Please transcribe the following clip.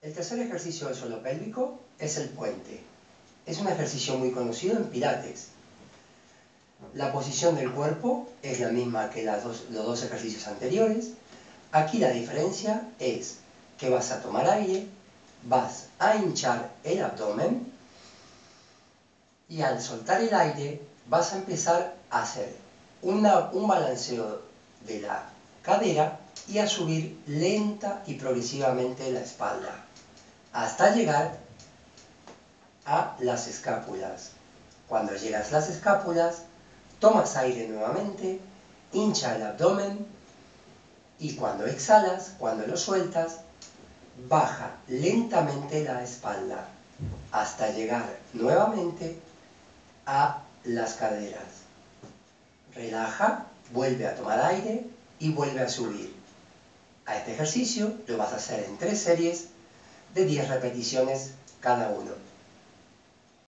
El tercer ejercicio del suelo pélvico es el puente. Es un ejercicio muy conocido en pilates. La posición del cuerpo es la misma que los dos ejercicios anteriores. Aquí la diferencia es que vas a tomar aire, vas a hinchar el abdomen y al soltar el aire vas a empezar a hacer un balanceo de la cadera y a subir lenta y progresivamente la espalda hasta llegar a las escápulas. Cuando llegas a las escápulas, tomas aire nuevamente, hincha el abdomen y cuando exhalas, cuando lo sueltas, baja lentamente la espalda hasta llegar nuevamente a las caderas. Relaja, vuelve a tomar aire y vuelve a subir. A este ejercicio lo vas a hacer en 3 series de 10 repeticiones cada uno.